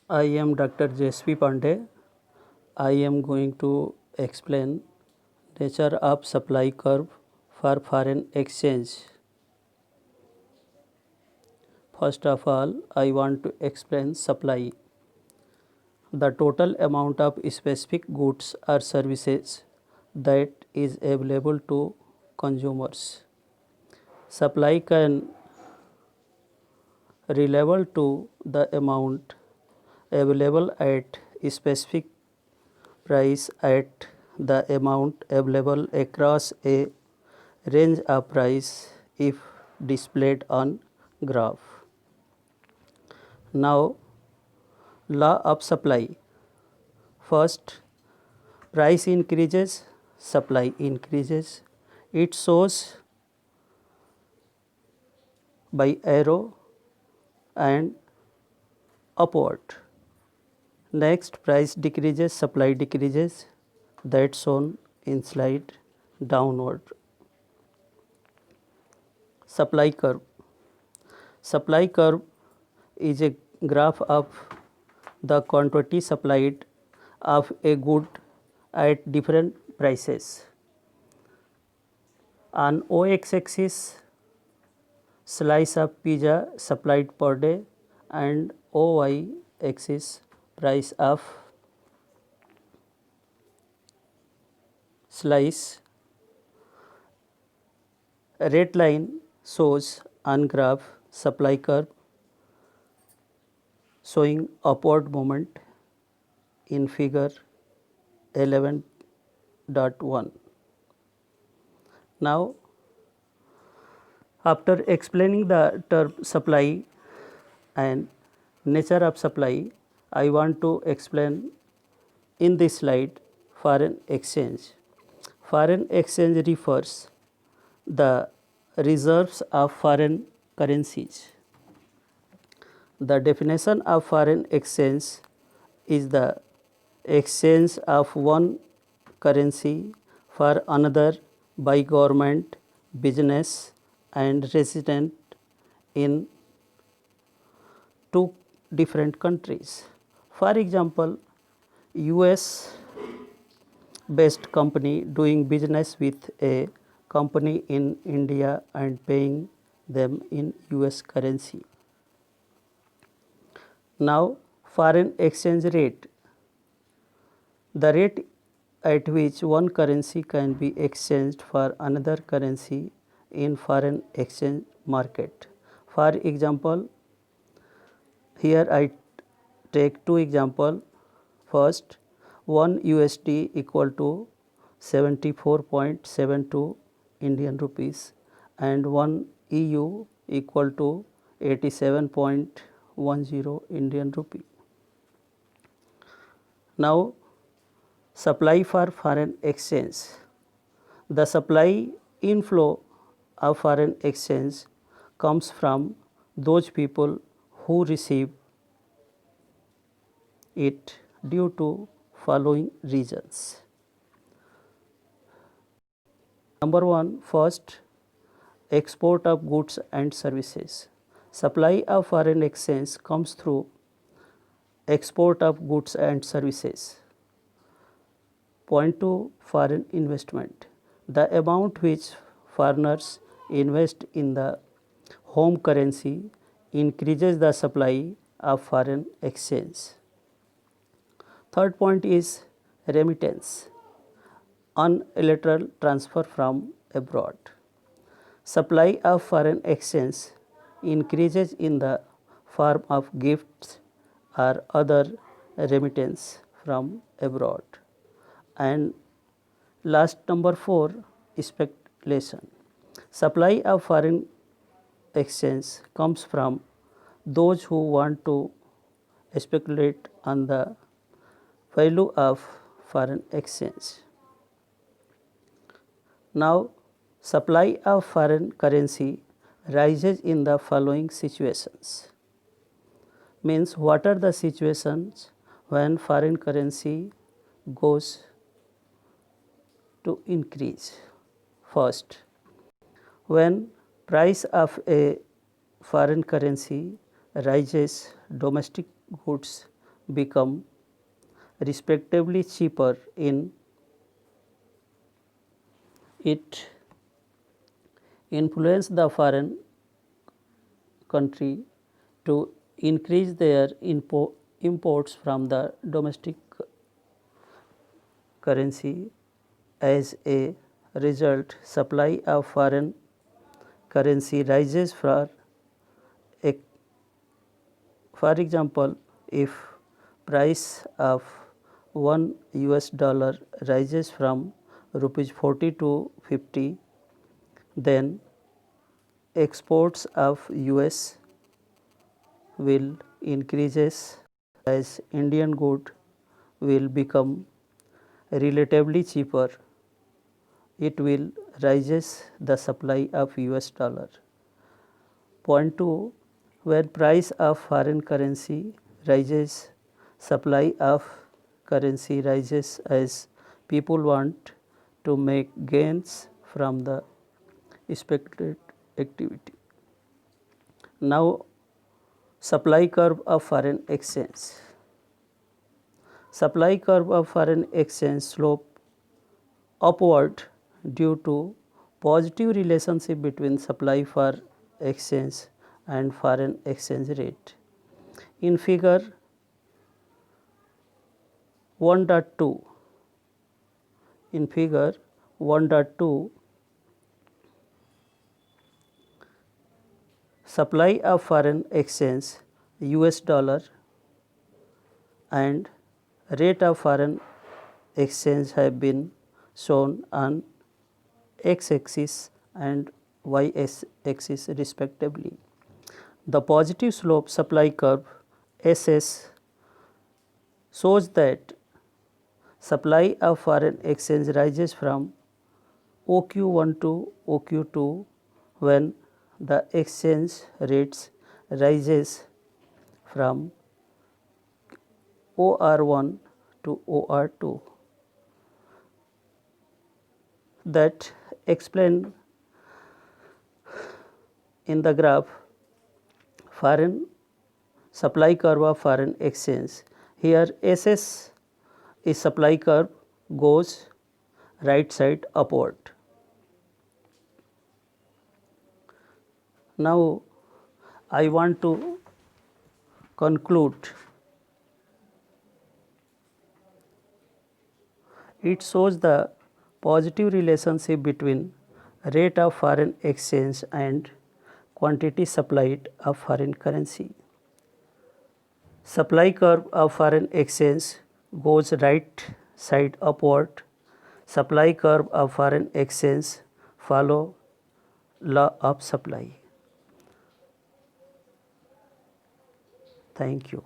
I am Dr. JSP Pandey. I am going to explain nature of supply curve for foreign exchange. First of all, I want to explain supply. The total amount of specific goods or services that is available to consumers. Supply can relate to the amount available at specific price at the amount available across a range of price if displayed on graph. Now, law of supply. First, price increases, supply increases. It shows by arrow and upward. Next, price decreases, supply decreases. That's shown in slide downward. Supply curve. Supply curve is a graph of the quantity supplied of a good at different prices. On x-axis, slice of pizza supplied per day, and y-axis, price of slice. Red line shows on graph supply curve showing upward movement in figure 11.1. Now, after explaining the term supply and nature of supply, I want to explain in this slide foreign exchange. Foreign exchange refers the reserves of foreign currencies. The definition of foreign exchange is the exchange of one currency for another by government, business and resident in two different countries. For example, US based company doing business with a company in India and paying them in US currency. Now, foreign exchange rate. The rate at which one currency can be exchanged for another currency in foreign exchange market. For example, here I take two example. First, 1 USD equal to 74.72 Indian rupees and 1 EU equal to 87.10 Indian rupee. Now, supply for foreign exchange. The supply inflow of foreign exchange comes from those people who receive it due to following reasons. Number one, first, export of goods and services. Supply of foreign exchange comes through export of goods and services. Point two, foreign investment. The amount which foreigners invest in the home currency increases the supply of foreign exchange. Third point is remittance, unilateral transfer from abroad. Supply of foreign exchange increases in the form of gifts or other remittance from abroad. And last, number four, speculation. Supply of foreign exchange comes from those who want to speculate on the value of foreign exchange. Now, supply of foreign currency rises in the following situations. Means, what are the situations when foreign currency goes to increase? First, when price of a foreign currency rises, domestic goods become respectively cheaper in it influence the foreign country to increase their imports from the domestic currency. As a result, supply of foreign currency rises for example, if price of $1 rises from rupees 40 to 50, then exports of US will increases as Indian good will become relatively cheaper. It will raises the supply of US dollar. Point 2, when price of foreign currency rises, supply of currency rises as people want to make gains from the expected activity. Now, supply curve of foreign exchange. Supply curve of foreign exchange slope upward due to positive relationship between supply for exchange and foreign exchange rate. In figure 1.2, in figure 1.2, supply of foreign exchange US dollar and rate of foreign exchange have been shown on x axis and y axis respectively. The positive slope supply curve SS shows that supply of foreign exchange rises from OQ1 to OQ2 when the exchange rates rises from OR1 to OR2. That explained in the graph foreign supply curve of foreign exchange. Here SS is supply curve goes right side upward. Now, I want to conclude. It shows the positive relationship between rate of foreign exchange and quantity supplied of foreign currency. Supply curve of foreign exchange goes right side upward. Supply curve of foreign exchange follow law of supply. Thank you.